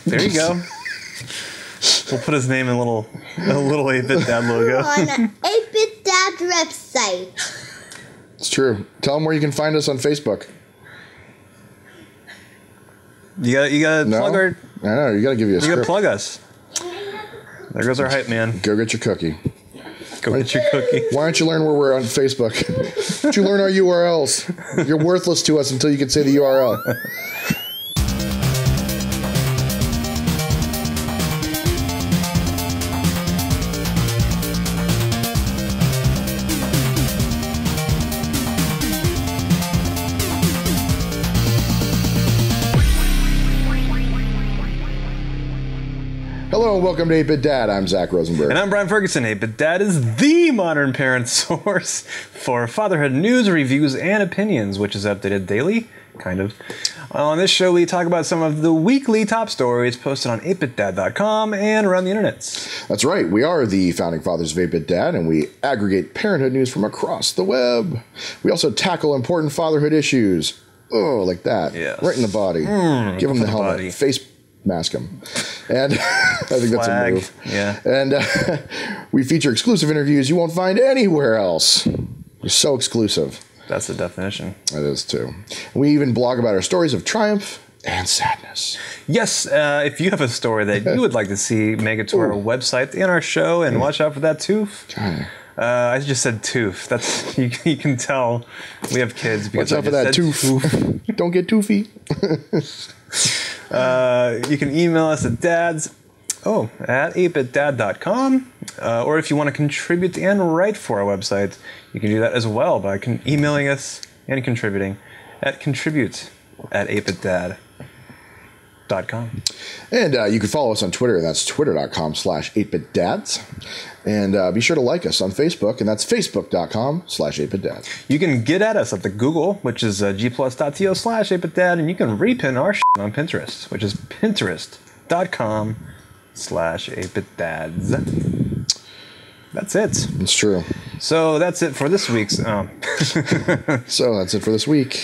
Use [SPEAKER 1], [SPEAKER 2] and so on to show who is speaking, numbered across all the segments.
[SPEAKER 1] There you go. We'll put his name in a little 8-Bit Dad logo.
[SPEAKER 2] On an 8-Bit Dad website.
[SPEAKER 3] It's true. Tell them where you can find us on Facebook.
[SPEAKER 1] You gotta plug our...
[SPEAKER 3] I know, you gotta give you a
[SPEAKER 1] You
[SPEAKER 3] script.
[SPEAKER 1] gotta plug us. There goes our hype man.
[SPEAKER 3] Go get your cookie.
[SPEAKER 1] Go get your cookie.
[SPEAKER 3] Why don't you learn where we're on Facebook? Why don't you learn our URLs? You're worthless to us until you can say the URL. Hello and welcome to 8-Bit Dad. I'm Zach Rosenberg.
[SPEAKER 1] And I'm Brian Ferguson. 8-Bit Dad is the modern parent source for fatherhood news, reviews, and opinions, which is updated daily, kind of. On this show, we talk about some of the weekly top stories posted on 8bitdad.com and around the internet.
[SPEAKER 3] That's right. We are the founding fathers of 8-Bit Dad, and we aggregate parenthood news from across the web. We also tackle important fatherhood issues. Oh, like that.
[SPEAKER 1] Yes.
[SPEAKER 3] Right in the body. Give them the helmet.
[SPEAKER 1] body.
[SPEAKER 3] Face mask them. And I think that's a move.
[SPEAKER 1] Yeah.
[SPEAKER 3] And we feature exclusive interviews you won't find anywhere else. We're so exclusive.
[SPEAKER 1] That's the definition.
[SPEAKER 3] That is too. We even blog about our stories of triumph and sadness.
[SPEAKER 1] Yes, if you have a story that you would like to see, make it to our website and our show, and watch out for that tooth. I just said tooth. That's you can tell we have kids because
[SPEAKER 3] Watch out for that tooth. Don't get toothy.
[SPEAKER 1] You can email us at at 8bitdad.com. Or if you want to contribute and write for our website, you can do that as well by emailing us and contributing at contribute@8bitdad.com.
[SPEAKER 3] And you can follow us on Twitter. That's twitter.com/8bitdads. And be sure to like us on Facebook, and that's facebook.com/8bitdads.
[SPEAKER 1] You can get at us at the Google, which is gplus.to/8bitdad, and you can repin our shit on Pinterest, which is pinterest.com/8bitdads. That's it.
[SPEAKER 3] It's true.
[SPEAKER 1] So that's it for this week's.
[SPEAKER 3] So that's it for this week.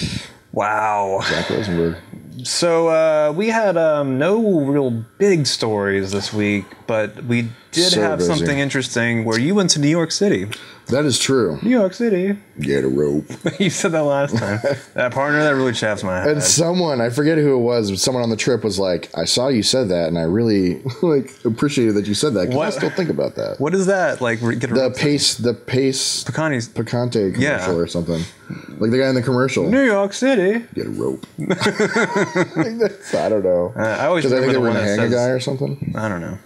[SPEAKER 1] Wow.
[SPEAKER 3] Zach Rosenberg.
[SPEAKER 1] So we had no real big stories this week, but we did
[SPEAKER 3] So
[SPEAKER 1] have
[SPEAKER 3] busy.
[SPEAKER 1] something interesting where you went to New York City.
[SPEAKER 3] That is true.
[SPEAKER 1] New York City.
[SPEAKER 3] Get a rope.
[SPEAKER 1] You said that last time. That partner, that really chaps my head.
[SPEAKER 3] And someone, I forget who it was, but someone on the trip was like, I saw you said that, and I really appreciated that you said that, because I still think about that.
[SPEAKER 1] What is that? Like, get a
[SPEAKER 3] The pace Picante commercial or something. Like the guy in the commercial.
[SPEAKER 1] New York City.
[SPEAKER 3] Get a rope. I don't know.
[SPEAKER 1] I always
[SPEAKER 3] Because I think
[SPEAKER 1] remember
[SPEAKER 3] they
[SPEAKER 1] the
[SPEAKER 3] were
[SPEAKER 1] one
[SPEAKER 3] going to
[SPEAKER 1] that
[SPEAKER 3] hang a
[SPEAKER 1] says,
[SPEAKER 3] guy or something.
[SPEAKER 1] I don't know.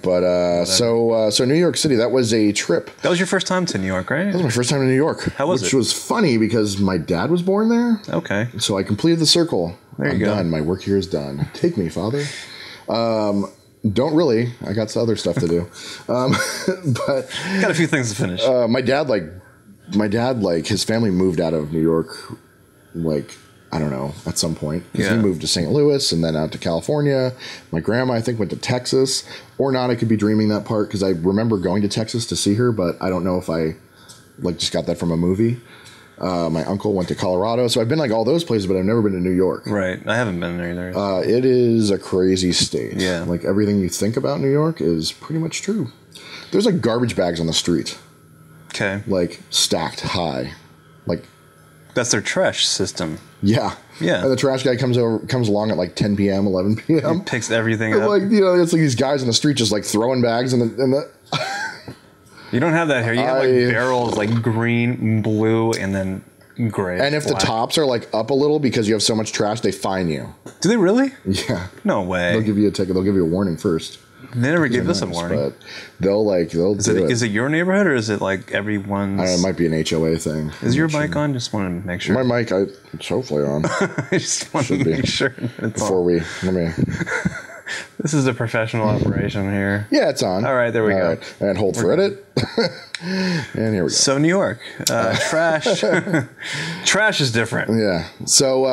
[SPEAKER 3] But so New York City, that was a trip.
[SPEAKER 1] That was your first time to New York, right?
[SPEAKER 3] That was my first time in New York.
[SPEAKER 1] How was
[SPEAKER 3] Which
[SPEAKER 1] it?
[SPEAKER 3] was funny because my dad was born there.
[SPEAKER 1] Okay.
[SPEAKER 3] So I completed the circle.
[SPEAKER 1] There you
[SPEAKER 3] I'm
[SPEAKER 1] go.
[SPEAKER 3] done. My work here is done. Take me, Father. Don't really. I got some other stuff to do. But
[SPEAKER 1] Got a few things to finish.
[SPEAKER 3] my dad, his family moved out of New York, I don't know, at some point. 'Cause he moved to St. Louis and then out to California. My grandma, I think, went to Texas. Or not, I could be dreaming that part, because I remember going to Texas to see her, but I don't know if I just got that from a movie. My uncle went to Colorado. So I've been all those places, but I've never been to New York.
[SPEAKER 1] Right. I haven't been there either.
[SPEAKER 3] It is a crazy state.
[SPEAKER 1] Yeah.
[SPEAKER 3] Everything you think about New York is pretty much true. There's garbage bags on the street,
[SPEAKER 1] Okay.
[SPEAKER 3] stacked high.
[SPEAKER 1] That's their trash system.
[SPEAKER 3] Yeah.
[SPEAKER 1] Yeah.
[SPEAKER 3] And the trash guy comes along at 10 p.m., 11 p.m.
[SPEAKER 1] Picks everything
[SPEAKER 3] And
[SPEAKER 1] up.
[SPEAKER 3] it's these guys in the street just throwing bags in the
[SPEAKER 1] You don't have that here. You have barrels green, blue, and then gray.
[SPEAKER 3] and if
[SPEAKER 1] black.
[SPEAKER 3] the tops are up a little because you have so much trash, they fine you.
[SPEAKER 1] Do they really?
[SPEAKER 3] Yeah.
[SPEAKER 1] No way.
[SPEAKER 3] They'll give you a ticket. They'll give you a warning first.
[SPEAKER 1] They never give us a
[SPEAKER 3] Nice,
[SPEAKER 1] warning.
[SPEAKER 3] But they'll do it.
[SPEAKER 1] Is it your neighborhood or is it everyone's?
[SPEAKER 3] I don't know, it might be an HOA thing.
[SPEAKER 1] Is your mic on? Just want to make sure.
[SPEAKER 3] My mic, it's hopefully on.
[SPEAKER 1] I just want to
[SPEAKER 3] Should be.
[SPEAKER 1] make sure it's
[SPEAKER 3] Before
[SPEAKER 1] on.
[SPEAKER 3] let me.
[SPEAKER 1] This is a professional operation here.
[SPEAKER 3] Yeah, it's on.
[SPEAKER 1] All right, there we go.
[SPEAKER 3] Right. And hold for edit. And here we go.
[SPEAKER 1] So New York, trash. Trash is different.
[SPEAKER 3] Yeah. So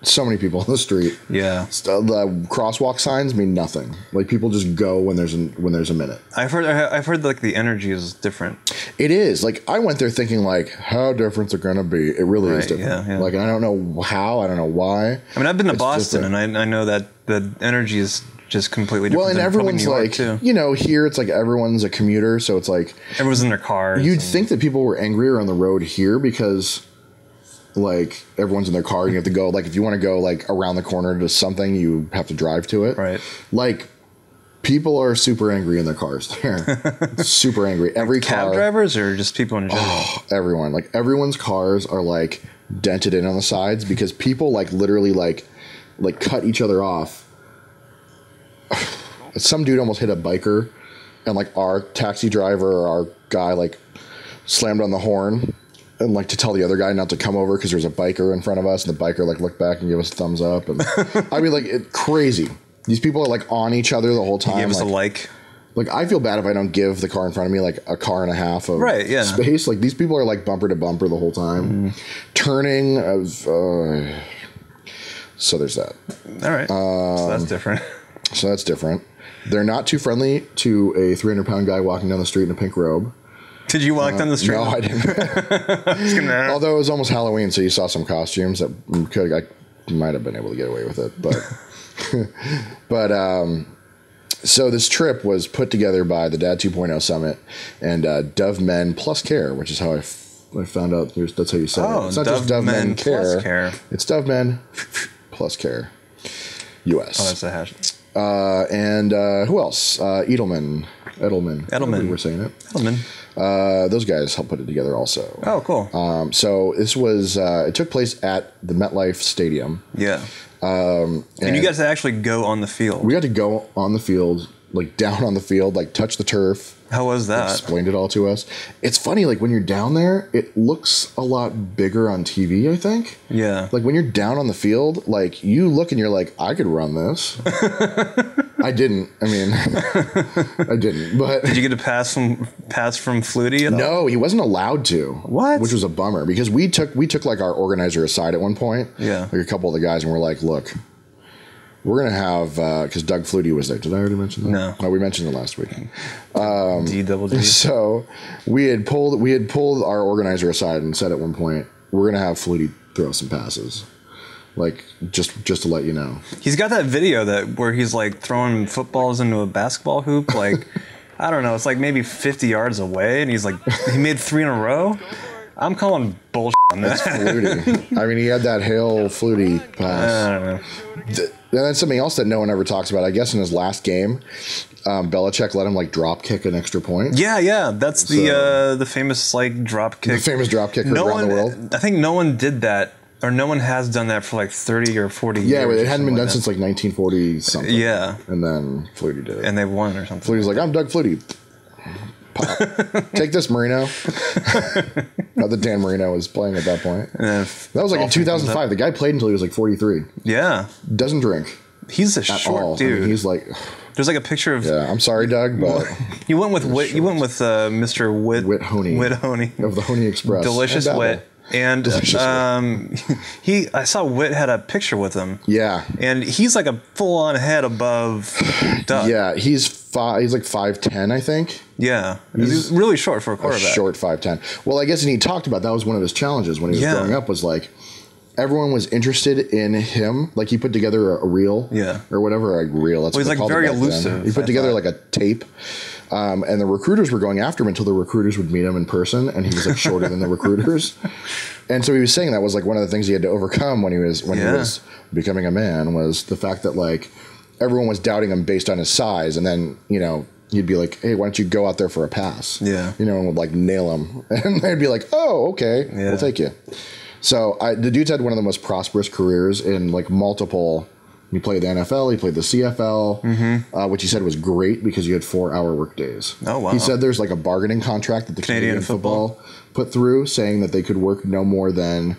[SPEAKER 3] So many people in the street.
[SPEAKER 1] Yeah.
[SPEAKER 3] The crosswalk signs mean nothing. Like people just go when there's a minute.
[SPEAKER 1] I've heard like the energy is different.
[SPEAKER 3] It is. Like I went there thinking like how different it's gonna be. It really is different.
[SPEAKER 1] Yeah.
[SPEAKER 3] Like I don't know how. I don't know why.
[SPEAKER 1] I mean, I've been to Boston, and I know that the energy is just completely different.
[SPEAKER 3] Well, and everyone's like, you know, here it's like everyone's a commuter, so it's like
[SPEAKER 1] everyone's in their cars.
[SPEAKER 3] You'd think that people were angrier on the road here because like everyone's in their car and you have to go, like if you want to go like around the corner to something, you have to drive to it.
[SPEAKER 1] Right.
[SPEAKER 3] Like people are super angry in their cars there. Super angry. Every
[SPEAKER 1] cab
[SPEAKER 3] car,
[SPEAKER 1] drivers or just people in general?
[SPEAKER 3] Oh, everyone. Like everyone's cars are like dented in on the sides because people like literally like cut each other off. Some dude almost hit a biker and like our taxi driver or our guy like slammed on the horn and like to tell the other guy not to come over because there's a biker in front of us, and the biker like looked back and gave us a thumbs up. And I mean, like crazy. These people are like on each other the whole time.
[SPEAKER 1] He gave us a like.
[SPEAKER 3] Like I feel bad if I don't give the car in front of me like a car and a half of space. Like these people are like bumper to bumper the whole time, turning. So there's that.
[SPEAKER 1] All right. So that's different.
[SPEAKER 3] So that's different. They're not too friendly to a 300-pound guy walking down the street in a pink robe.
[SPEAKER 1] Did you walk down the street?
[SPEAKER 3] No, I didn't. Although it was almost Halloween, so you saw some costumes that I might have been able to get away with it. But so this trip was put together by the Dad 2.0 Summit and Dove Men+Care, which is how I found out. That's how you say it. It's not just Dove Men Care. It's Dove Men+Care. US.
[SPEAKER 1] Oh, that's a hash.
[SPEAKER 3] And who else? Edelman. We're saying it.
[SPEAKER 1] Edelman.
[SPEAKER 3] Those guys helped put it together also.
[SPEAKER 1] Oh, cool.
[SPEAKER 3] So this was, it took place at the MetLife Stadium.
[SPEAKER 1] Yeah. And you got to actually go on the field.
[SPEAKER 3] We got to go on the field, like down on the field, like touch the turf.
[SPEAKER 1] How was that?
[SPEAKER 3] Explained it all to us. It's funny, like when you're down there, it looks a lot bigger on TV, I think.
[SPEAKER 1] Yeah.
[SPEAKER 3] Like when you're down on the field, like you look and you're like, I could run this. I didn't. I mean, I didn't. But
[SPEAKER 1] did you get a pass from Flutie at all?
[SPEAKER 3] No, he wasn't allowed to.
[SPEAKER 1] What?
[SPEAKER 3] Which was a bummer because we took like our organizer aside at one point.
[SPEAKER 1] Yeah.
[SPEAKER 3] Like a couple of the guys, and we're like, look, we're gonna have because Doug Flutie was there. Did I already mention that?
[SPEAKER 1] No,
[SPEAKER 3] we mentioned it last week.
[SPEAKER 1] D.
[SPEAKER 3] So we had pulled our organizer aside and said at one point we're gonna have Flutie throw some passes, like just to let you know.
[SPEAKER 1] He's got that video where he's like throwing footballs into a basketball hoop, like I don't know, it's like maybe 50 yards away, and he's like he made 3 in a row. I'm calling bullshit on that.
[SPEAKER 3] That's Flutie. I mean, he had that Hail Flutie pass.
[SPEAKER 1] I don't know.
[SPEAKER 3] And then something else that no one ever talks about, I guess in his last game, Belichick let him like drop kick an extra point.
[SPEAKER 1] Yeah. That's the famous like drop kick.
[SPEAKER 3] The famous drop kick around the world.
[SPEAKER 1] I think no one did that, or no one has done that for like 30 or 40 years.
[SPEAKER 3] Yeah, but it hadn't been done since like 1940 something.
[SPEAKER 1] Yeah.
[SPEAKER 3] And then Flutie did it.
[SPEAKER 1] And they won or something.
[SPEAKER 3] Flutie's like, I'm Doug Flutie. Take this, Marino. Not that Dan Marino was playing at that point. That was like in 2005. The guy played until he was like 43.
[SPEAKER 1] Yeah.
[SPEAKER 3] Doesn't drink.
[SPEAKER 1] He's a short dude.
[SPEAKER 3] I mean, he's like...
[SPEAKER 1] There's like a picture of...
[SPEAKER 3] Yeah, I'm sorry, Doug, but...
[SPEAKER 1] You went with Mr. Whit-Honey.
[SPEAKER 3] Of the Honey Express.
[SPEAKER 1] Delicious Wit. And I saw Witt had a picture with him.
[SPEAKER 3] Yeah.
[SPEAKER 1] And he's like a full-on head above Doug.
[SPEAKER 3] Yeah, he's like 5'10", I think.
[SPEAKER 1] Yeah. He's really short for a quarterback.
[SPEAKER 3] Short 5'10". Well, I guess, and he talked about that was one of his challenges when he was growing up, was like everyone was interested in him. Like he put together a reel.
[SPEAKER 1] Yeah.
[SPEAKER 3] Or whatever, a reel. That's
[SPEAKER 1] well, he's like very elusive.
[SPEAKER 3] Then. He put together like a tape. And the recruiters were going after him until the recruiters would meet him in person, and he was like shorter than the recruiters. And so he was saying that was like one of the things he had to overcome when he was becoming a man, was the fact that like everyone was doubting him based on his size, and then he'd be like, hey, why don't you go out there for a pass?
[SPEAKER 1] Yeah.
[SPEAKER 3] And would like nail him, and they'd be like, oh, okay, we'll take you. So the dude's had one of the most prosperous careers in like multiple. He played the NFL, he played the CFL, which he said was great because you had 4-hour work days.
[SPEAKER 1] Oh, wow.
[SPEAKER 3] He said there's like a bargaining contract that the Canadian football put through saying that they could work no more than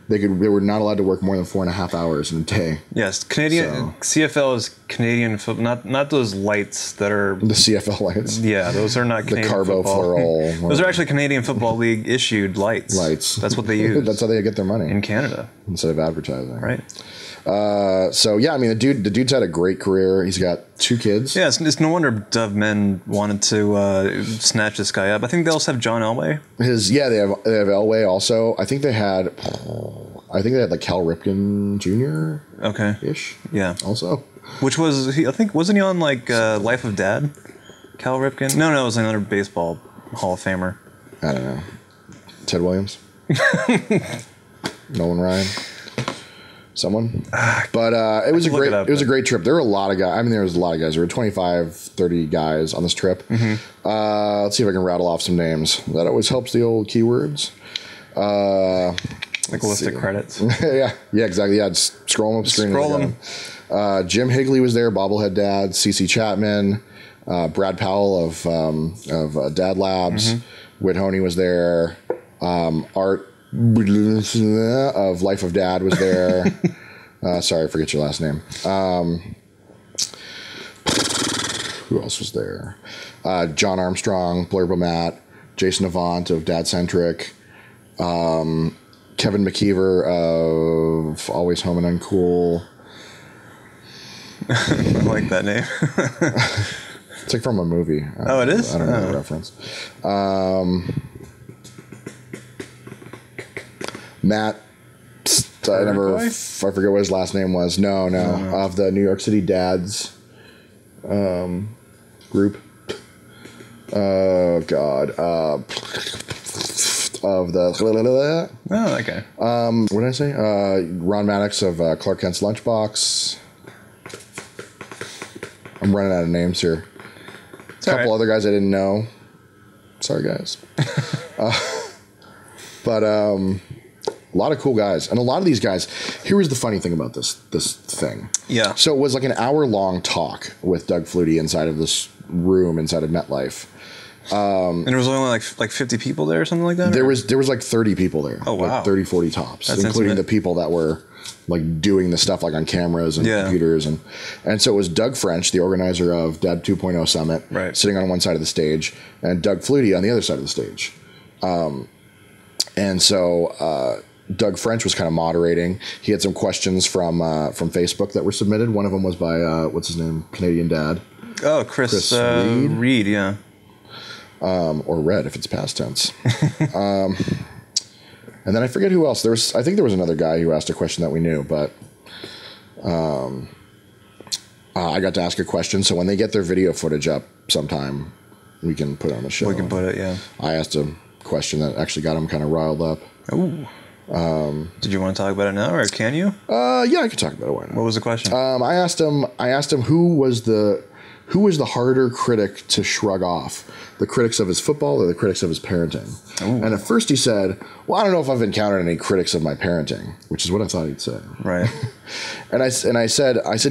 [SPEAKER 3] They were not allowed to work more than 4.5 hours in a day.
[SPEAKER 1] Yes, CFL is Canadian football, not those lights that are
[SPEAKER 3] the CFL lights.
[SPEAKER 1] Yeah, those are not Canadian
[SPEAKER 3] the
[SPEAKER 1] football. Those are actually Canadian Football League issued lights. That's what they use.
[SPEAKER 3] That's how they get their money
[SPEAKER 1] in Canada
[SPEAKER 3] instead of advertising.
[SPEAKER 1] Right.
[SPEAKER 3] So yeah, I mean the dude's had a great career. He's got 2 kids.
[SPEAKER 1] Yeah, it's no wonder Dove Men wanted to snatch this guy up. I think they also have John Elway.
[SPEAKER 3] They have Elway also. I think they had like Cal Ripken Jr.
[SPEAKER 1] Okay.
[SPEAKER 3] Ish.
[SPEAKER 1] Yeah.
[SPEAKER 3] Also.
[SPEAKER 1] Which was wasn't he on like Life of Dad? Cal Ripken? No, it was another baseball Hall of Famer.
[SPEAKER 3] I don't know. Ted Williams. Nolan Ryan. Someone, but it was a great trip. There were a lot of guys. I mean, there was a lot of guys. There were 25, 30 guys on this trip. Mm-hmm. Let's see if I can rattle off some names. That always helps the old keywords.
[SPEAKER 1] Like a list of credits.
[SPEAKER 3] yeah, exactly. Yeah, just scroll them up the screen.
[SPEAKER 1] Scroll them.
[SPEAKER 3] Jim Higley was there. Bobblehead Dad. CC Chapman. Brad Powell of Dad Labs. Mm-hmm. Whit Honey was there. Art of Life of Dad was there. Sorry, I forget your last name. Who else was there? John Armstrong, Blurba Matt, Jason Avant of Dad Centric, Kevin McKeever of Always Home and Uncool.
[SPEAKER 1] I like that name.
[SPEAKER 3] It's like from a movie.
[SPEAKER 1] It is?
[SPEAKER 3] I don't know the reference. Matt, I forget what his last name was. No, of the New York City Dads group. Oh God, of the.
[SPEAKER 1] Oh, okay.
[SPEAKER 3] What did I say? Ron Maddox of Clark Kent's Lunchbox. I'm running out of names here. A couple other guys I didn't know. Sorry, guys. But a lot of cool guys, and a lot of these guys. Here was the funny thing about this thing.
[SPEAKER 1] Yeah.
[SPEAKER 3] So it was like an hour-long talk with Doug Flutie inside of this room inside of MetLife.
[SPEAKER 1] And there was only like 50 people there or something like that?
[SPEAKER 3] There was like 30 people there.
[SPEAKER 1] Oh, wow.
[SPEAKER 3] Like 30, 40 tops.
[SPEAKER 1] That's
[SPEAKER 3] including
[SPEAKER 1] intimate.
[SPEAKER 3] the people that were like doing the stuff like on cameras and computers. And so it was Doug French, the organizer of Dad 2.0 Summit, sitting on one side of the stage, and Doug Flutie on the other side of the stage. And so Doug French was kind of moderating. He had some questions from Facebook that were submitted. One of them was by, what's his name? Canadian Dad.
[SPEAKER 1] Oh, Chris Reed, yeah.
[SPEAKER 3] Or Red if it's past tense. And then I forget who else. I think there was another guy who asked a question that we knew, but I got to ask a question. So when they get their video footage up sometime, we can put it on the show.
[SPEAKER 1] We can put it, yeah.
[SPEAKER 3] I asked a question that actually got him kind of riled up.
[SPEAKER 1] Ooh. Did you want to talk about it now, or can you?
[SPEAKER 3] Yeah, I could talk about it. Why not?
[SPEAKER 1] What was the question?
[SPEAKER 3] I asked him who was the harder critic to shrug off, the critics of his football or the critics of his parenting. Ooh. And at first he said, well, I don't know if I've encountered any critics of my parenting, which is what I thought he'd say.
[SPEAKER 1] Right.
[SPEAKER 3] and I said,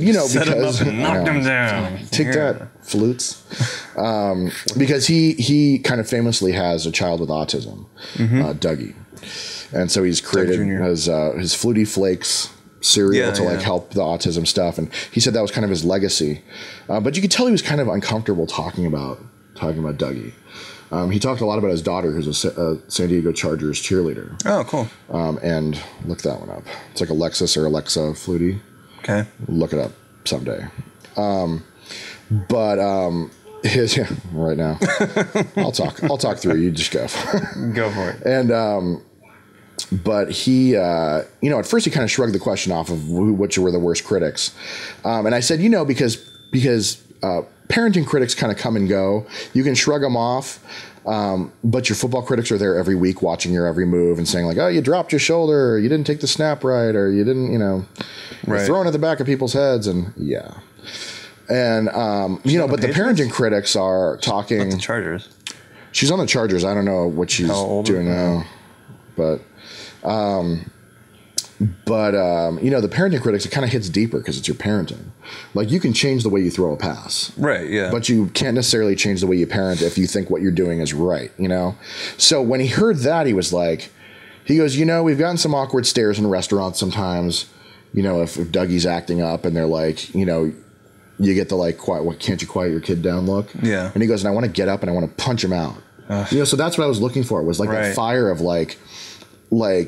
[SPEAKER 3] you know,
[SPEAKER 1] set
[SPEAKER 3] because
[SPEAKER 1] him up and knocked him down.
[SPEAKER 3] Take that, flutes. Because he kind of famously has a child with autism, Dougie. And so he's created his Flutie Flakes cereal to help the autism stuff, and he said that was kind of his legacy. But you could tell he was kind of uncomfortable talking about Dougie. He talked a lot about his daughter, who's a San Diego Chargers cheerleader.
[SPEAKER 1] Oh, cool.
[SPEAKER 3] And look that one up. It's like Alexis or Alexa Flutie.
[SPEAKER 1] Okay.
[SPEAKER 3] Look it up someday. His right now. I'll talk through it. You just go.
[SPEAKER 1] Go for it.
[SPEAKER 3] And but he, at first he kind of shrugged the question off of which were the worst critics. And I said, because parenting critics kind of come and go. You can shrug them off, but your football critics are there every week watching your every move and saying like, oh, you dropped your shoulder, or you didn't take the snap right, or you didn't, you're throwing at the back of people's heads, and And, but the parenting critics are talking.
[SPEAKER 1] Not the Chargers.
[SPEAKER 3] She's on the Chargers. I don't know what she's doing now. But the parenting critics, it kind of hits deeper because it's your parenting. Like, you can change the way you throw a pass.
[SPEAKER 1] Right, yeah.
[SPEAKER 3] But you can't necessarily change the way you parent if you think what you're doing is right, So when he heard that, he was like, He goes, you know, we've gotten some awkward stares in restaurants sometimes. You know, if Dougie's acting up and they're like, you know, you get the like, quiet, what, can't you quiet your kid down look?
[SPEAKER 1] Yeah.
[SPEAKER 3] And he goes, and I want to get up and I want to punch him out. You know, so that's what I was looking for, was like that fire of like,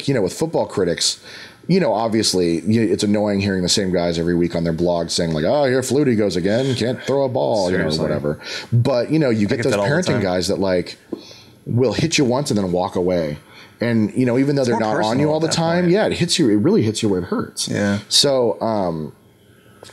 [SPEAKER 3] you know, with football critics, you know, obviously it's annoying hearing the same guys every week on their blogs saying like, oh, here Flutie goes again, can't throw a ball,
[SPEAKER 1] Seriously.
[SPEAKER 3] you know, or whatever. But, you know, you get those parenting guys that like will hit you once and then walk away. And, you know, even though they're not on you all the time, it hits you. It really hits you where it hurts.
[SPEAKER 1] Yeah.
[SPEAKER 3] So,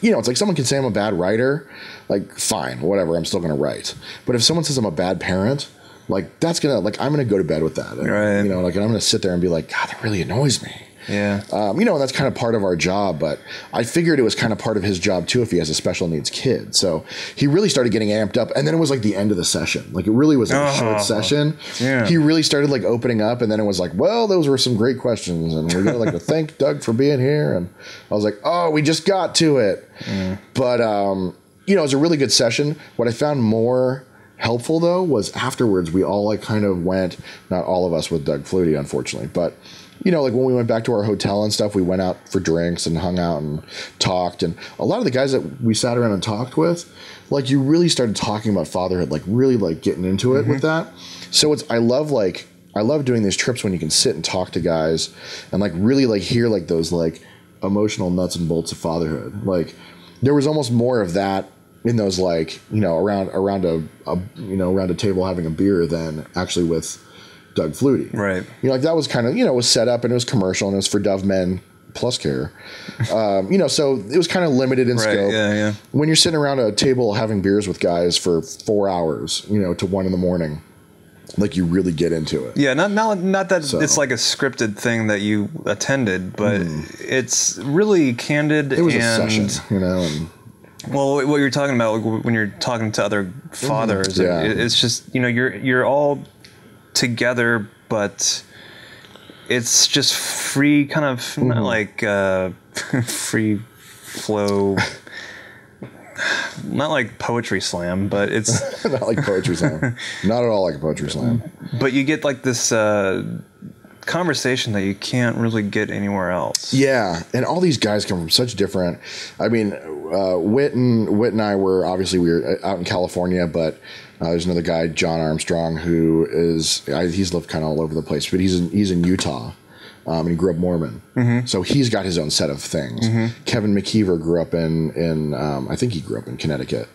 [SPEAKER 3] you know, it's like someone can say I'm a bad writer, like, fine, whatever, I'm still going to write. But if someone says I'm a bad parent, like, that's going to, like, I'm going to go to bed with that. And, you know, like, and I'm going to sit there and be like, God, that really annoys me.
[SPEAKER 1] Yeah.
[SPEAKER 3] You know, and that's kind of part of our job, but I figured it was kind of part of his job too if he has a special needs kid. So he really started getting amped up, and then it was like the end of the session. Like it really was like a short session. Yeah. He really started like opening up, and then it was like, well, those were some great questions, and we're gonna like to thank Doug for being here. And I was like, oh, we just got to it. But you know, it was a really good session. What I found more helpful though was afterwards we all like kind of went, not all of us with Doug Flutie, unfortunately, but you know, like when we went back to our hotel and stuff, we went out for drinks and hung out and talked. And a lot of the guys that we sat around and talked with, like you really started talking about fatherhood, like really like getting into it with that. So I love doing these trips when you can sit and talk to guys and like really like hear like those like emotional nuts and bolts of fatherhood. Like there was almost more of that in those like, you know, around a table having a beer than actually with Doug Flutie.
[SPEAKER 1] Right.
[SPEAKER 3] You know, like that was kind of, you know, it was set up and it was commercial and it was for Dove Men+Care. You know, so it was kind of limited in scope.
[SPEAKER 1] Yeah.
[SPEAKER 3] When you're sitting around a table having beers with guys for 4 hours, you know, to 1 a.m, like you really get into it.
[SPEAKER 1] Yeah, not that it's like a scripted thing that you attended, but it's really candid.
[SPEAKER 3] It was a session, you know, and
[SPEAKER 1] well, what you're talking about when you're talking to other fathers, it's just, you know, you're all together, but it's just free, kind of not like free flow, not like poetry slam, but it's
[SPEAKER 3] not like poetry slam, not at all like a poetry slam.
[SPEAKER 1] But you get like this conversation that you can't really get anywhere else.
[SPEAKER 3] Yeah, and all these guys come from such different. I mean, Whit and I were obviously we were out in California, but there's another guy, John Armstrong, who he's lived kind of all over the place, but he's in Utah, and he grew up Mormon, so he's got his own set of things. Kevin McKeever grew up in I think he grew up in Connecticut.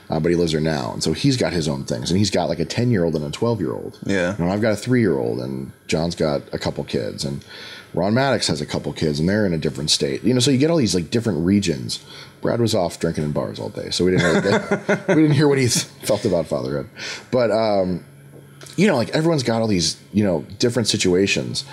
[SPEAKER 3] But he lives there now, and so he's got his own things, and he's got like a 10-year-old and a 12-year-old. Yeah, and I've got a 3-year-old, and John's got a couple kids, and Ron Maddox has a couple kids, and they're in a different state. You know, so you get all these like different regions. Brad was off drinking in bars all day, so we didn't we didn't hear what he felt about fatherhood. But you know, like everyone's got all these, you know, different situations,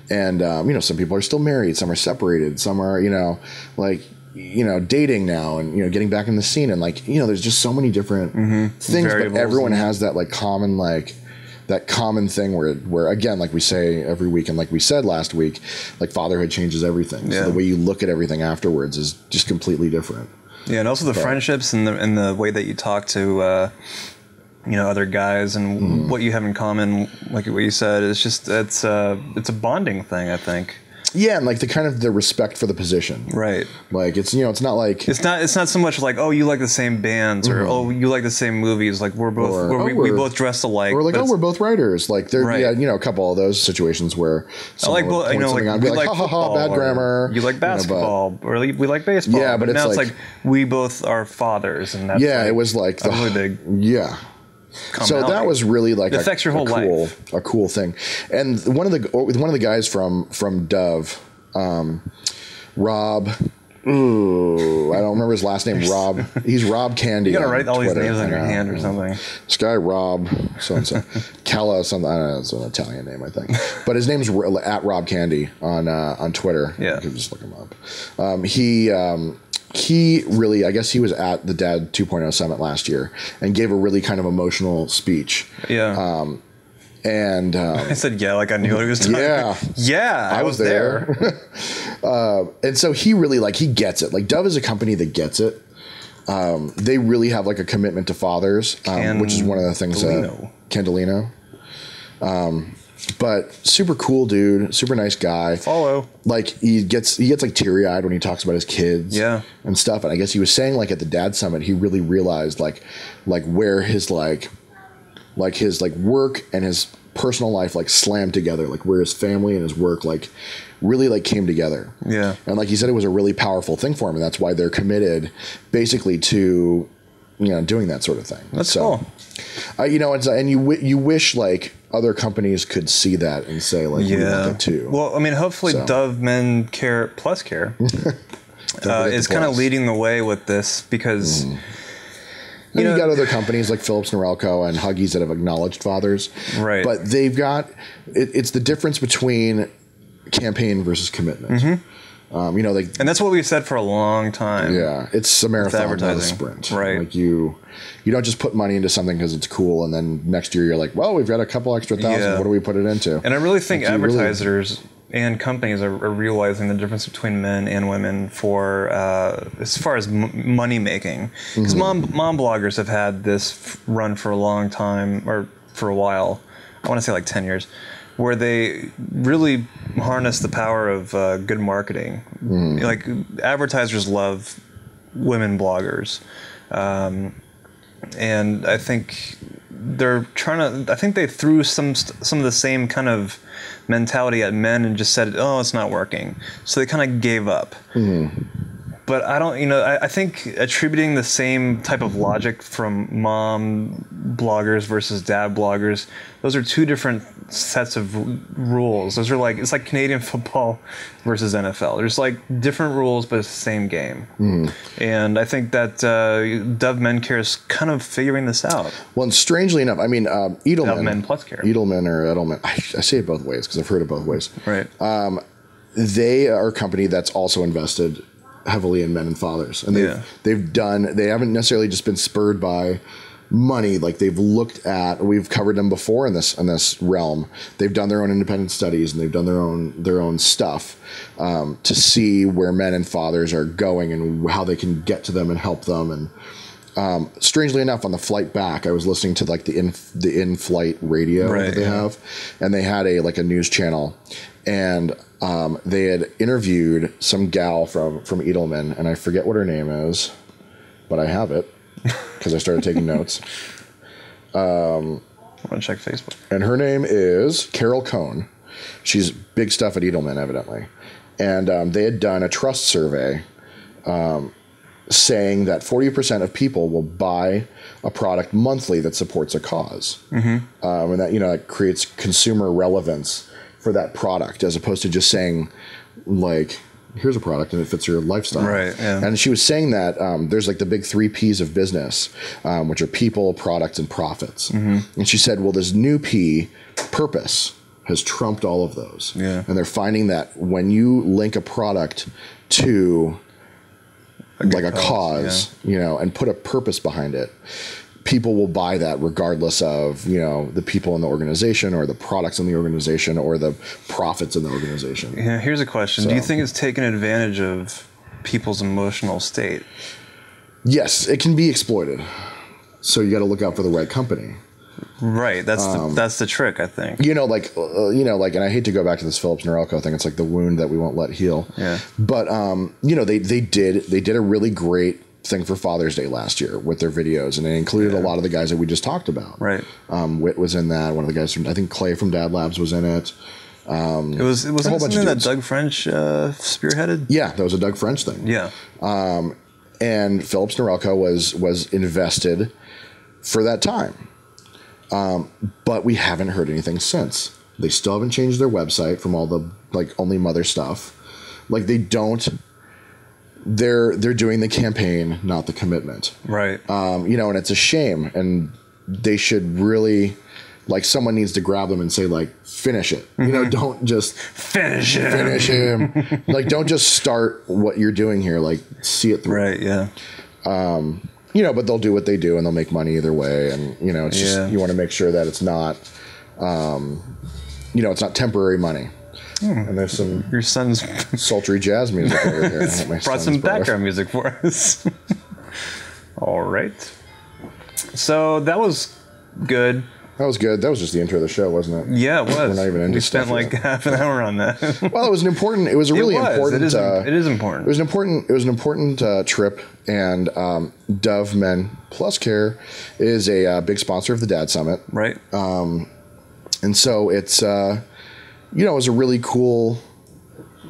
[SPEAKER 3] and you know, some people are still married, some are separated, some are, you know, like, you know, dating now and, you know, getting back in the scene, and like, you know, there's just so many different things, variables, but everyone has that like common, like that common thing where again, like we say every week, and like we said last week, like fatherhood changes everything. So the way you look at everything afterwards is just completely different. Yeah, and also the friendships and the way that you talk to you know, other guys and what you have in common, like what you said, is just it's a bonding thing, I think. Yeah, and like the respect for the position, right? Like it's, you know, it's not like it's not so much like, oh, you like the same bands, or oh, you like the same movies, like we're both we both dress alike, or like, oh, we're both writers. Like there, yeah, you know, a couple of those situations where I like, well, you know, like we like football, bad grammar. You like basketball, or we like baseball. Yeah, but now it's like we both are fathers, and that's it was like the really big So that was really like it affects your whole life. A cool thing. And one of the guys from Dove, Rob. Ooh, I don't remember his last name. Rob. He's Rob Candy. You gotta write all these names on your hand or something. This guy Rob so and so, Calla something. I don't know. It's an Italian name, I think. But his name's at Rob Candy on Twitter. Yeah, you can just look him up. He really, I guess he was at the Dad 2.0 Summit last year and gave a really kind of emotional speech. Yeah. And I said, yeah, like I knew what he was talking about. Yeah, I was there. And so he really, like, he gets it. Like, Dove is a company that gets it. They really have like a commitment to fathers, which is one of the things that Candelino. But super cool dude, super nice guy.
[SPEAKER 1] Follow.
[SPEAKER 3] Like he gets like teary eyed when he talks about his kids, and stuff. And I guess he was saying like at the dad summit, he really realized like where his like his like work and his personal life like slammed together, like where his family and his work like really like came together.
[SPEAKER 1] Yeah.
[SPEAKER 3] And like he said, it was a really powerful thing for him, and that's why they're committed basically to, you know, doing that sort of thing.
[SPEAKER 1] That's cool.
[SPEAKER 3] You know, and you wish like other companies could see that and say like, we want that too.
[SPEAKER 1] Well, I mean, hopefully Dove Men+Care is kind of leading the way with this, because
[SPEAKER 3] you got other companies like Philips Norelco and Huggies that have acknowledged fathers,
[SPEAKER 1] right?
[SPEAKER 3] But they've got it's the difference between campaign versus commitment. You know, like,
[SPEAKER 1] and that's what we've said for a long time.
[SPEAKER 3] Yeah, it's a marathon, not a sprint.
[SPEAKER 1] Right.
[SPEAKER 3] Like you don't just put money into something because it's cool, and then next year you're like, well, we've got a couple extra thousand. What do we put it into?
[SPEAKER 1] And I really think advertisers and companies are realizing the difference between men and women for as far as money making. Because mom bloggers have had this run for a long time, or for a while. I want to say like 10 years. Where they really harness the power of good marketing. Like advertisers love women bloggers, and I think they're trying to. I think they threw some of the same kind of mentality at men and just said, "Oh, it's not working," so they kind of gave up. But I don't, I think attributing the same type of logic from mom bloggers versus dad bloggers, those are two different sets of rules. Those are like, it's like Canadian football versus NFL. There's like different rules, but it's the same game. And I think that Dove Men+Care is kind of figuring this out.
[SPEAKER 3] Well, and strangely enough, I mean, Edelman.
[SPEAKER 1] Dove Men+Care.
[SPEAKER 3] Edelman or Edelman. I say it both ways because I've heard it both ways.
[SPEAKER 1] Right.
[SPEAKER 3] They are a company that's also invested heavily in men and fathers, and they haven't necessarily just been spurred by money. Like they've looked at, we've covered them before in this realm. They've done their own independent studies, and they've done their own stuff to see where men and fathers are going and how they can get to them and help them. And strangely enough, on the flight back, I was listening to like the in-flight radio that they have, and they had a news channel, and they had interviewed some gal from Edelman, and I forget what her name is, but I have it because I started taking notes.
[SPEAKER 1] I want to check Facebook.
[SPEAKER 3] And her name is Carol Cohn. She's big stuff at Edelman, evidently. And they had done a trust survey saying that 40% of people will buy a product monthly that supports a cause. And that, that creates consumer relevance for that product, as opposed to just saying, like, here's a product and it fits your lifestyle.
[SPEAKER 1] Right. Yeah.
[SPEAKER 3] And she was saying that there's like the big 3 P's of business, which are people, products, and profits. And she said, well, this new P, purpose, has trumped all of those.
[SPEAKER 1] Yeah.
[SPEAKER 3] And they're finding that when you link a product to like a cause, and put a purpose behind it, people will buy that regardless of, the people in the organization or the products in the organization or the profits in the organization.
[SPEAKER 1] Yeah, here's a question. Do you think it's taken advantage of people's emotional state?
[SPEAKER 3] Yes, it can be exploited. So you got to look out for the right company. Right.
[SPEAKER 1] That's the trick, I think.
[SPEAKER 3] And I hate to go back to this Philips Norelco thing. It's like the wound that we won't let heal.
[SPEAKER 1] Yeah.
[SPEAKER 3] But, they did a really great thing for Father's Day last year with their videos, and it included a lot of the guys that we just talked about.
[SPEAKER 1] Right.
[SPEAKER 3] Whit was in that. One of the guys from, I think Clay from Dad Labs was in it.
[SPEAKER 1] It was something that Doug French spearheaded.
[SPEAKER 3] Yeah, that was a Doug French thing.
[SPEAKER 1] Yeah.
[SPEAKER 3] And Philips Norelco was invested for that time. But we haven't heard anything since. They still haven't changed their website from all the only mother stuff. Like they're doing the campaign, not the commitment.
[SPEAKER 1] Right.
[SPEAKER 3] And it's a shame, and they should really, someone needs to grab them and say, finish it. Don't just
[SPEAKER 1] finish
[SPEAKER 3] him. Don't just start what you're doing here. See it through.
[SPEAKER 1] Right. Yeah.
[SPEAKER 3] But they'll do what they do, and they'll make money either way. And, it's just, you want to make sure that it's not, it's not temporary money. And there's some
[SPEAKER 1] your son's
[SPEAKER 3] sultry jazz music over here.
[SPEAKER 1] Brought some background music for us. All right. So that was good.
[SPEAKER 3] That was good. That was just the intro of the show, wasn't it?
[SPEAKER 1] Yeah, it was.
[SPEAKER 3] We're not even into
[SPEAKER 1] We spent
[SPEAKER 3] stuff
[SPEAKER 1] like
[SPEAKER 3] yet.
[SPEAKER 1] half an hour on that.
[SPEAKER 3] Well, it was important. It was a really important.
[SPEAKER 1] It is important.
[SPEAKER 3] It was an important trip, and Dove Men+Care is a big sponsor of the Dad Summit,
[SPEAKER 1] Right.
[SPEAKER 3] and so it's it was a really cool.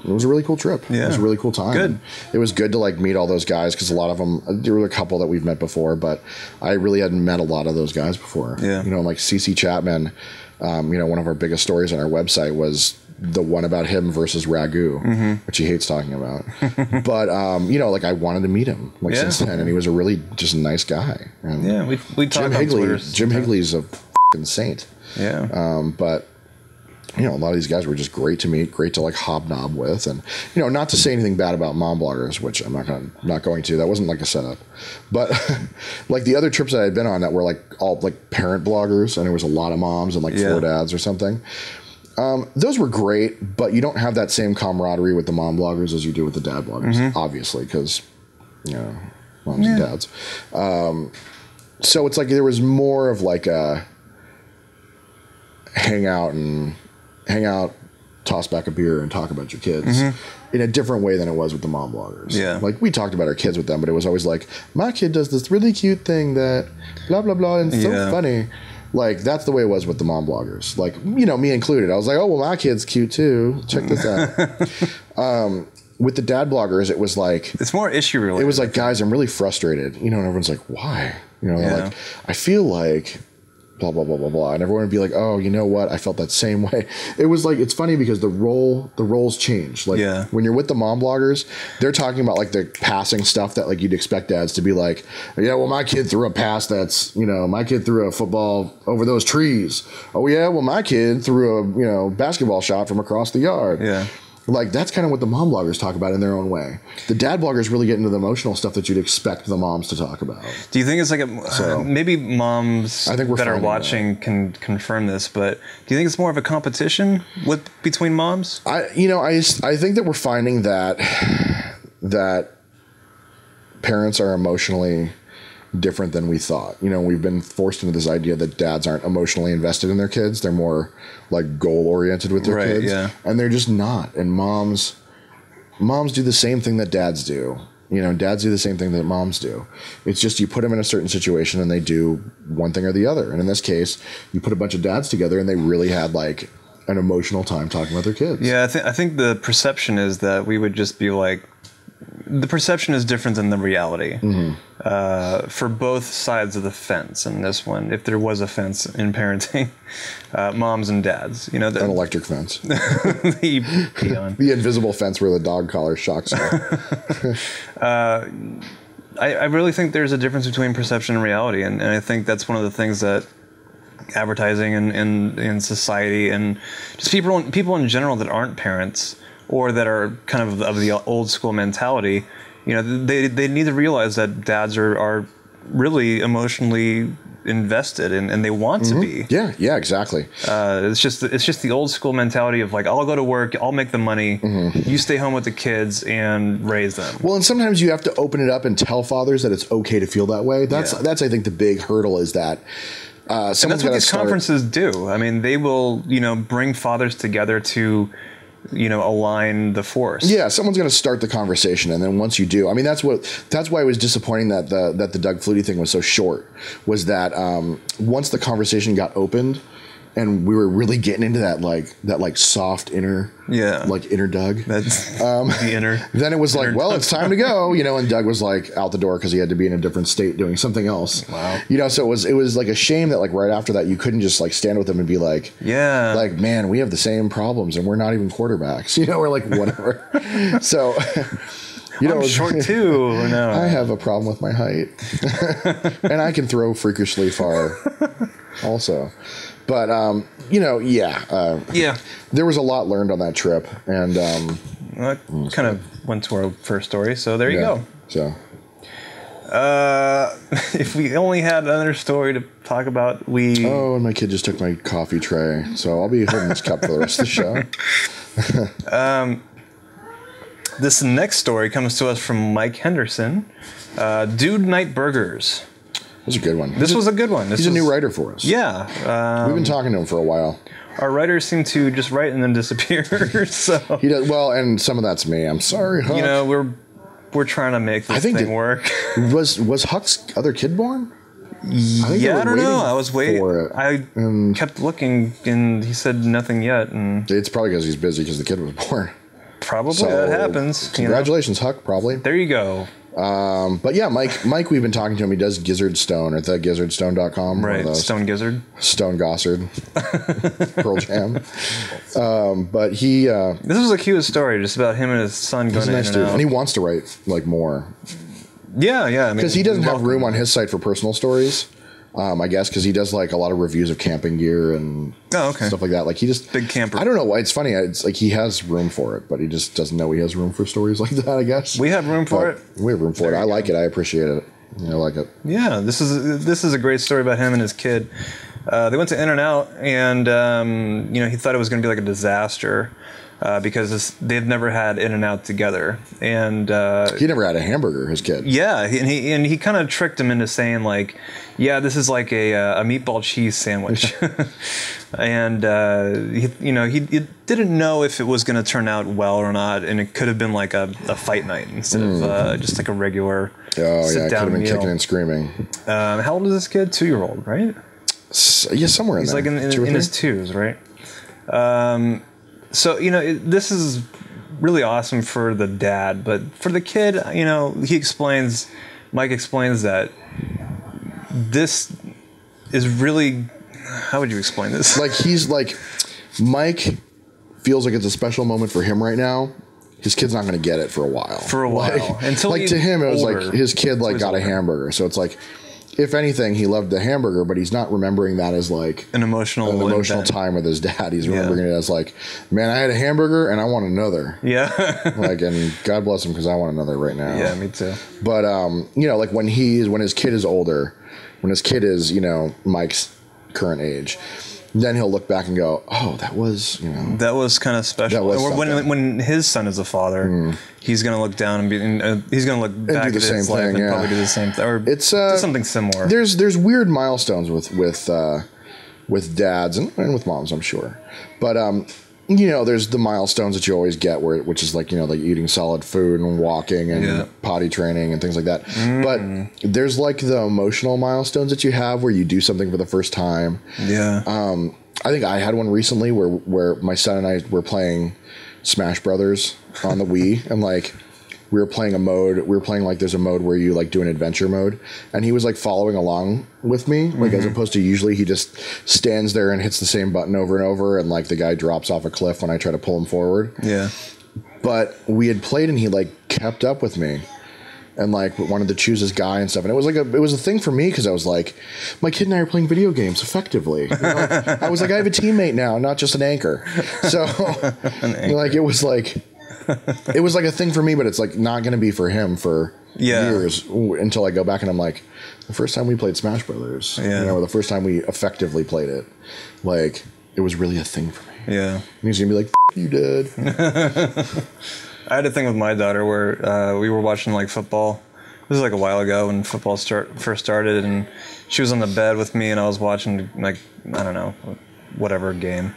[SPEAKER 3] It was a really cool trip.
[SPEAKER 1] Yeah.
[SPEAKER 3] It was a really cool time.
[SPEAKER 1] Good.
[SPEAKER 3] It was good to like meet all those guys because a lot of them, there were a couple that we've met before, but I really hadn't met a lot of those guys before.
[SPEAKER 1] Yeah.
[SPEAKER 3] Like CC Chapman, one of our biggest stories on our website was the one about him versus Ragu, which he hates talking about. But, like I wanted to meet him since then, and he was a really just nice guy. And
[SPEAKER 1] Yeah, we talked on Twitter.
[SPEAKER 3] Jim Higley's a f***ing saint.
[SPEAKER 1] Yeah.
[SPEAKER 3] But a lot of these guys were just great to meet, great to like hobnob with, and not to say anything bad about mom bloggers, which I'm not going to. That wasn't like a setup, but like the other trips that I'd been on that were like all like parent bloggers, and there was a lot of moms and like 4 dads or something. Those were great, but you don't have that same camaraderie with the mom bloggers as you do with the dad bloggers, obviously, because moms and dads. So it's like there was more of like a hang out, toss back a beer, and talk about your kids in a different way than it was with the mom bloggers.
[SPEAKER 1] Yeah.
[SPEAKER 3] Like, we talked about our kids with them, but it was always like, my kid does this really cute thing that blah, blah, blah, and so funny. Like, that's the way it was with the mom bloggers. Like, me included. I was like, oh, well, my kid's cute, too. Check this out. With the dad bloggers, it was like...
[SPEAKER 1] It's more issue related.
[SPEAKER 3] It was like, guys, I'm really frustrated. And everyone's like, why? Like, I feel like... blah, blah, blah, blah, blah. And everyone would be like, oh, you know what? I felt that same way. It was like, it's funny because the roles change. Like when you're with the mom bloggers, they're talking about like the passing stuff that like you'd expect dads to be like, yeah, well, my kid threw a pass that's, my kid threw a football over those trees. Oh yeah, well, my kid threw a, basketball shot from across the yard.
[SPEAKER 1] Yeah.
[SPEAKER 3] Like, that's kind of what the mom bloggers talk about in their own way. The dad bloggers really get into the emotional stuff that you'd expect the moms to talk about.
[SPEAKER 1] Do you think it's like maybe moms that are watching can confirm this, but do you think it's more of a competition between moms?
[SPEAKER 3] I think that we're finding that parents are emotionally different than we thought. We've been forced into this idea that dads aren't emotionally invested in their kids. They're more like goal oriented with their kids. Yeah. And they're just not. And moms do the same thing that dads do. Dads do the same thing that moms do. It's just you put them in a certain situation and they do one thing or the other. And in this case, you put a bunch of dads together and they really had like an emotional time talking about their kids.
[SPEAKER 1] Yeah, I think the perception is that we would just be like, the perception is different than the reality for both sides of the fence. In this one, if there was a fence in parenting, moms and dads, an
[SPEAKER 3] electric fence,
[SPEAKER 1] the
[SPEAKER 3] invisible fence where the dog collar shocks you.
[SPEAKER 1] I really think there's a difference between perception and reality, and I think that's one of the things that advertising and in society and just people in general that aren't parents or that are kind of the old school mentality, they need to realize that dads are really emotionally invested and they want to be.
[SPEAKER 3] Yeah, exactly.
[SPEAKER 1] It's just the old school mentality of like, I'll go to work, I'll make the money, you stay home with the kids and raise them.
[SPEAKER 3] Well, and sometimes you have to open it up and tell fathers that it's okay to feel that way. That's I think the big hurdle is that.
[SPEAKER 1] And that's what these conferences do. I mean, they will, bring fathers together to, align the force.
[SPEAKER 3] Yeah, someone's going to start the conversation, and then once you do, I mean, that's why it was disappointing that the Doug Flutie thing was so short. Was that once the conversation got opened, and we were really getting into that soft inner Doug.
[SPEAKER 1] That's the inner.
[SPEAKER 3] Then it was like, well, it's time to go, and Doug was like out the door because he had to be in a different state doing something else.
[SPEAKER 1] Wow.
[SPEAKER 3] So it was like a shame that like right after that you couldn't just like stand with him and be like, like, man, we have the same problems and we're not even quarterbacks, or like whatever. So.
[SPEAKER 1] I'm short too. No.
[SPEAKER 3] I have a problem with my height, and I can throw freakishly far, also. But there was a lot learned on that trip, and
[SPEAKER 1] that kind of went to our first story. So there you go.
[SPEAKER 3] So,
[SPEAKER 1] if we only had another story to talk about,
[SPEAKER 3] and my kid just took my coffee tray, so I'll be holding this cup for the rest of the show.
[SPEAKER 1] This next story comes to us from Mike Henderson. Dude Night Burgers.
[SPEAKER 3] was a good one.
[SPEAKER 1] This was a good one.
[SPEAKER 3] He's a new writer for us.
[SPEAKER 1] Yeah.
[SPEAKER 3] We've been talking to him for a while.
[SPEAKER 1] Our writers seem to just write and then disappear. So
[SPEAKER 3] he does well, and some of that's me. I'm sorry, Huck.
[SPEAKER 1] You know, we're trying to make this thing work.
[SPEAKER 3] Was Huck's other kid born?
[SPEAKER 1] I don't know. I was waiting. I kept looking, and he said nothing yet. And
[SPEAKER 3] it's probably because he's busy because the kid was born.
[SPEAKER 1] Probably that happens.
[SPEAKER 3] Congratulations, Huck. Probably.
[SPEAKER 1] There you go.
[SPEAKER 3] But yeah, Mike, we've been talking to him. He does Gizzard Stone at thegizzardstone.com.
[SPEAKER 1] Right, Stone Gizzard.
[SPEAKER 3] Stone Gossard. Pearl Jam. But he...
[SPEAKER 1] this was the cutest story, just about him and his son going in and out.
[SPEAKER 3] And he wants to write, like, more.
[SPEAKER 1] Yeah.
[SPEAKER 3] Because he doesn't have room on his site for personal stories. I guess because he does like a lot of reviews of camping gear and stuff like that. Like he just
[SPEAKER 1] big camper.
[SPEAKER 3] I don't know why it's funny. It's like he has room for it, but he just doesn't know he has room for stories like that. I guess
[SPEAKER 1] we have room for it.
[SPEAKER 3] We have room for it. I like it. I appreciate it. I like it.
[SPEAKER 1] Yeah, this is a great story about him and his kid. They went to In-N-Out, and he thought it was going to be like a disaster. Because they've never had In-N-Out together, and
[SPEAKER 3] he never had a hamburger. His kid,
[SPEAKER 1] yeah, and he kind of tricked him into saying like, yeah, this is like a meatball cheese sandwich, and he didn't know if it was going to turn out well or not, and it could have been like a fight night instead of just like a regular sit down meal.
[SPEAKER 3] Kicking and screaming.
[SPEAKER 1] How old is this kid? 2-year-old, right?
[SPEAKER 3] Yeah, somewhere in
[SPEAKER 1] He's
[SPEAKER 3] there.
[SPEAKER 1] He's like in his twos, right? So, this is really awesome for the dad, but for the kid, Mike explains that this is really, how would you explain this?
[SPEAKER 3] Like, he's like, Mike feels like it's a special moment for him right now. His kid's not going to get it for a while.
[SPEAKER 1] Until
[SPEAKER 3] to him, it was like his kid got a hamburger. So it's like, if anything, he loved the hamburger, but he's not remembering that as like
[SPEAKER 1] an emotional
[SPEAKER 3] time with his dad. He's remembering it as like, man, I had a hamburger and I want another.
[SPEAKER 1] Yeah.
[SPEAKER 3] And God bless him because I want another right now.
[SPEAKER 1] Yeah, me too.
[SPEAKER 3] But like when his kid is older, when his kid is Mike's current age, then he'll look back and go, oh, that was
[SPEAKER 1] kind of special. When his son is a father, he's going to look down and he's going to look back at his life and probably do the same thing, or do something similar.
[SPEAKER 3] There's weird milestones with dads and with moms, I'm sure, but there's the milestones that you always get which is like like eating solid food and walking and potty training and things like that. But there's like the emotional milestones that you have where you do something for the first time. I think I had one recently where my son and I were playing Smash Brothers on the Wii, and like we were playing like there's a mode where you like do an adventure mode, and he was like following along with me, like as opposed to usually he just stands there and hits the same button over and over, and like the guy drops off a cliff when I try to pull him forward. But we had played and he like kept up with me and like wanted to choose his guy and stuff, and it was a thing for me because I was like, my kid and I are playing video games effectively. I was like, I have a teammate now, not just an anchor. So like it was like a thing for me, but it's like not going to be for him for years until I go back and I'm like, the first time we played Smash Brothers, or the first time we effectively played it, like it was really a thing for me. And he's gonna be like, F you, Dad.
[SPEAKER 1] I had a thing with my daughter where we were watching like football. This was like a while ago when football first started, and she was on the bed with me, and I was watching like, I don't know, whatever game.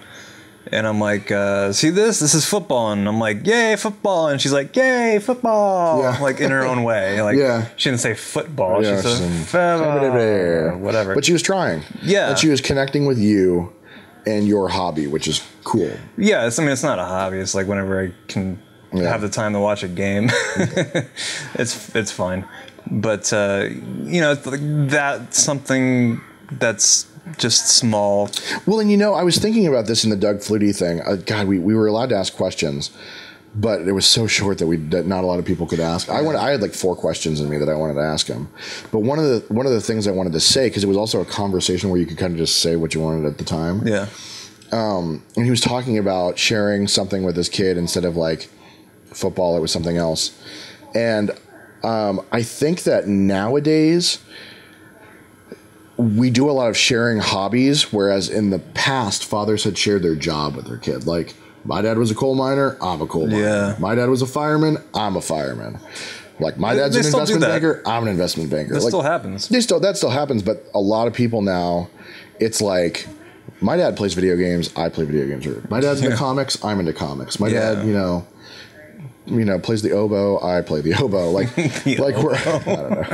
[SPEAKER 1] And I'm like, see this? This is football. And I'm like, yay, football. And she's like, yay, football. Like in her own way. Like she didn't say football. She said football. Whatever.
[SPEAKER 3] But she was trying. And she was connecting with you and your hobby, which is cool. Yeah,
[SPEAKER 1] it's not a hobby. It's like whenever I can have the time to watch a game, it's fine. But it's like that's something that's just small.
[SPEAKER 3] Well, and I was thinking about this in the Doug Flutie thing. God, we were allowed to ask questions, but it was so short that not a lot of people could ask. I had like 4 questions in me that I wanted to ask him. But one of the things I wanted to say, because it was also a conversation where you could kind of just say what you wanted at the time. And he was talking about sharing something with his kid instead of like football. It was something else. And I think that nowadays we do a lot of sharing hobbies, whereas in the past, fathers had shared their job with their kid. Like, my dad was a coal miner, I'm a coal miner. My dad was a fireman, I'm a fireman. Like my dad's an investment banker. I'm an investment banker.
[SPEAKER 1] That
[SPEAKER 3] like,
[SPEAKER 1] still happens.
[SPEAKER 3] That still happens. But a lot of people now, it's like my dad plays video games. I play video games. My dad's into comics. I'm into comics. My dad, you know, plays the oboe. I play the oboe. Like, we're, I don't know.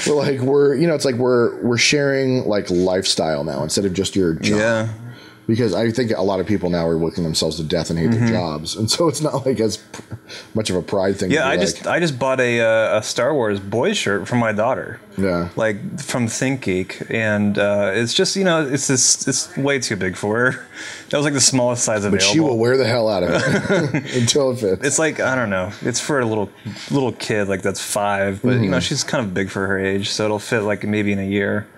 [SPEAKER 3] But like it's like we're sharing like lifestyle now instead of just your job.
[SPEAKER 1] Yeah.
[SPEAKER 3] Because I think a lot of people now are working themselves to death and hate their jobs, and so it's not like as much of a pride thing.
[SPEAKER 1] Yeah, I just bought a Star Wars boys shirt for my daughter. Yeah, like from ThinkGeek, and it's just it's way too big for her. That was like the smallest size available. But
[SPEAKER 3] she will wear the hell out of it until it fits.
[SPEAKER 1] It's like, I don't know. It's for a little kid like that's 5, but she's kind of big for her age, so it'll fit like maybe in a year.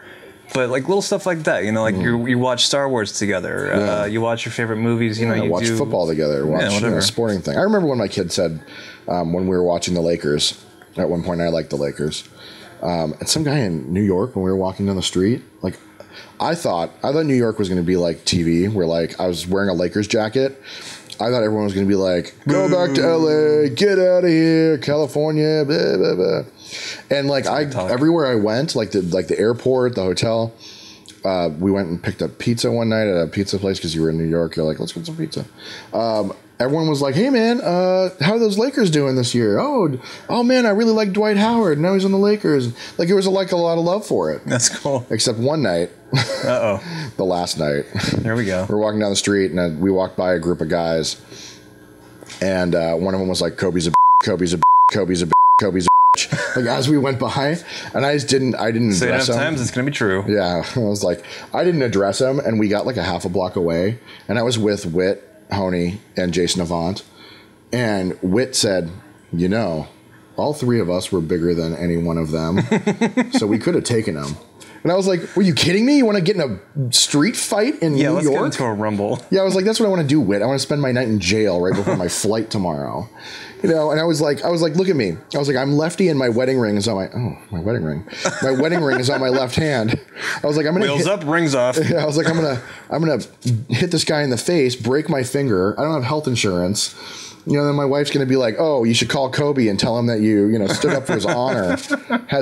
[SPEAKER 1] But like little stuff like that, like you watch Star Wars together, you watch your favorite movies, you
[SPEAKER 3] watch football together, watch a sporting thing. I remember when my kid said when we were watching the Lakers, at one point I liked the Lakers, and some guy in New York when we were walking down the street, like I thought New York was going to be like TV, where like I was wearing a Lakers jacket. I thought everyone was going to be like, go back to LA, get out of here, California, blah, blah, blah. And like everywhere I went, like the airport, the hotel, we went and picked up pizza one night at a pizza place because you were in New York. You're like, let's get some pizza. Everyone was like, hey man, how are those Lakers doing this year? Oh man, I really like Dwight Howard. Now he's on the Lakers. Like it was like a lot of love for it.
[SPEAKER 1] That's cool.
[SPEAKER 3] Except one night. The last night.
[SPEAKER 1] There we go.
[SPEAKER 3] We're walking down the street and we walked by a group of guys, and one of them was like, Kobe's a Kobe's a Kobe's a Kobe's a like as we went by, and I didn't
[SPEAKER 1] say
[SPEAKER 3] address
[SPEAKER 1] enough
[SPEAKER 3] him.
[SPEAKER 1] Times it's gonna be true.
[SPEAKER 3] Yeah, I was like, I didn't address him, and we got like a half a block away, and I was with Whit, Honey, and Jason Avant, and Whit said, all 3 of us were bigger than any one of them, so we could have taken him. And I was like, were you kidding me? You want to get in a street fight in New York?
[SPEAKER 1] Yeah, let's get into a rumble.
[SPEAKER 3] Yeah, I was like, that's what I want to do, Whit. I want to spend my night in jail right before my flight tomorrow. And I was like, look at me. I was like, I'm lefty and my wedding ring is on my wedding ring. My wedding ring is on my left hand. I was like, I'm going to
[SPEAKER 1] wheels up, rings off.
[SPEAKER 3] Yeah, I was like, I'm going to hit this guy in the face, break my finger. I don't have health insurance. Then my wife's going to be like, oh, you should call Kobe and tell him that you stood up for his honor.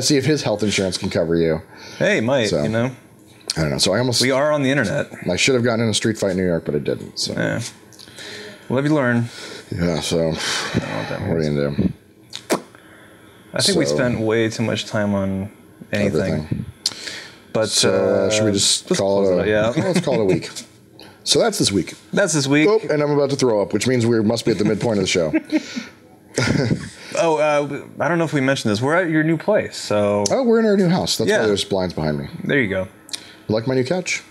[SPEAKER 3] See if his health insurance can cover you.
[SPEAKER 1] Hey, might,
[SPEAKER 3] I don't know. So
[SPEAKER 1] we are on the internet.
[SPEAKER 3] I should have gotten in a street fight in New York, but I didn't. So.
[SPEAKER 1] Yeah. Live you learn.
[SPEAKER 3] Yeah, so what are you going to do?
[SPEAKER 1] I think we spent way too much time on anything. Everything. But
[SPEAKER 3] should we just call it let's call it a week. So that's this week. Oh, and I'm about to throw up, which means we must be at the midpoint of the show.
[SPEAKER 1] I don't know if we mentioned this. We're at your new place, so...
[SPEAKER 3] Oh, we're in our new house. That's why there's blinds behind me.
[SPEAKER 1] There you go.
[SPEAKER 3] You like my new couch?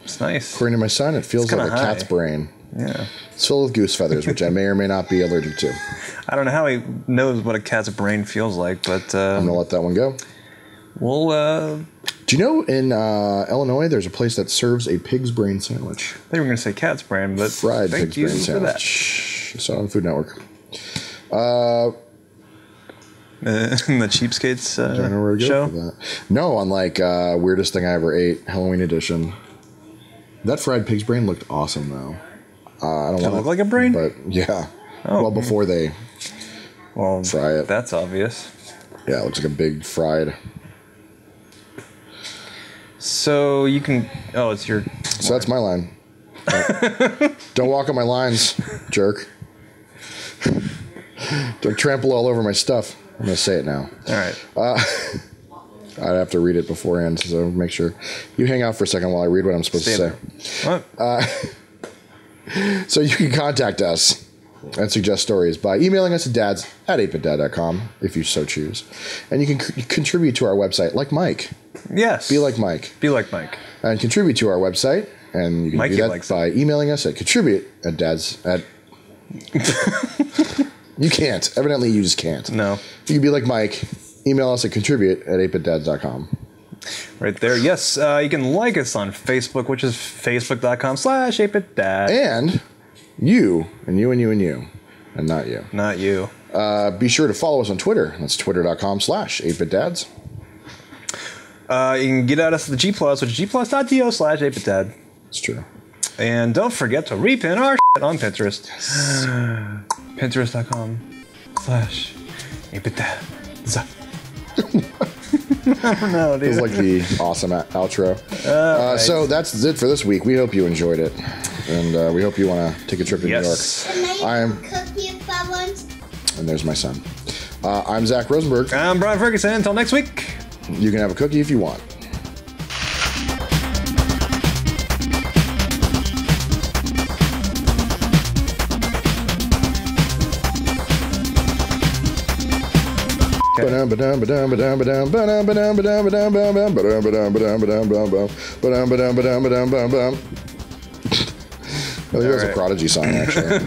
[SPEAKER 1] It's nice.
[SPEAKER 3] According to my son, it feels like a cat's brain.
[SPEAKER 1] Yeah.
[SPEAKER 3] It's filled with goose feathers, which I may or may not be allergic to.
[SPEAKER 1] I don't know how he knows what a cat's brain feels like, but...
[SPEAKER 3] I'm going to let that one go.
[SPEAKER 1] Well,
[SPEAKER 3] do you know in Illinois there's a place that serves a pig's brain sandwich?
[SPEAKER 1] They were going to say cat's brain, but
[SPEAKER 3] fried pig's brain sandwich. It's on Food Network.
[SPEAKER 1] The Cheapskates
[SPEAKER 3] I don't know where to go
[SPEAKER 1] show?
[SPEAKER 3] For that. No, on like Weirdest Thing I Ever Ate, Halloween edition. That fried pig's brain looked awesome though. I don't want to
[SPEAKER 1] look like a brain,
[SPEAKER 3] but yeah. Well, before they fry it.
[SPEAKER 1] That's obvious.
[SPEAKER 3] Yeah, it looks like a big fried.
[SPEAKER 1] So you can. Oh, it's your.
[SPEAKER 3] So that's my line. Don't walk on my lines, jerk. Don't trample all over my stuff. I'm going to say it now.
[SPEAKER 1] All right.
[SPEAKER 3] I'd have to read it beforehand, so make sure you hang out for a second while I read what I'm supposed to say.
[SPEAKER 1] What?
[SPEAKER 3] So you can contact us and suggest stories by emailing us at dads@8bitdad.com if you so choose. And you can contribute to our website like Mike.
[SPEAKER 1] Yes.
[SPEAKER 3] Be like Mike.
[SPEAKER 1] Be like Mike.
[SPEAKER 3] And contribute to our website. And you can do that by emailing us at contribute@dads@. You can't. Evidently, you just can't.
[SPEAKER 1] No.
[SPEAKER 3] You can be like Mike. Email us at contribute@8bitdads.com.
[SPEAKER 1] Right there. Yes, you can like us on Facebook, which is facebook.com/8bitdad.
[SPEAKER 3] And you, and you, and you, and you, and not you.
[SPEAKER 1] Not you.
[SPEAKER 3] Be sure to follow us on Twitter. That's twitter.com/8bitdads.
[SPEAKER 1] You can get at us at the G+, which is gplus.to/8bitdad.
[SPEAKER 3] It's true.
[SPEAKER 1] And don't forget to repin our shit on Pinterest. Yes. Pinterest.com/8bitdad. I don't know, dude.
[SPEAKER 3] It was like the awesome outro.
[SPEAKER 1] Right.
[SPEAKER 3] So that's it for this week. We hope you enjoyed it. And we hope you want to take a trip to New York.
[SPEAKER 2] Can I have a cookie if I want?
[SPEAKER 3] And there's my son. I'm Zach Rosenberg.
[SPEAKER 1] I'm Brian Ferguson. Until next week.
[SPEAKER 3] You can have a cookie if you want. I think that's a Prodigy song, actually.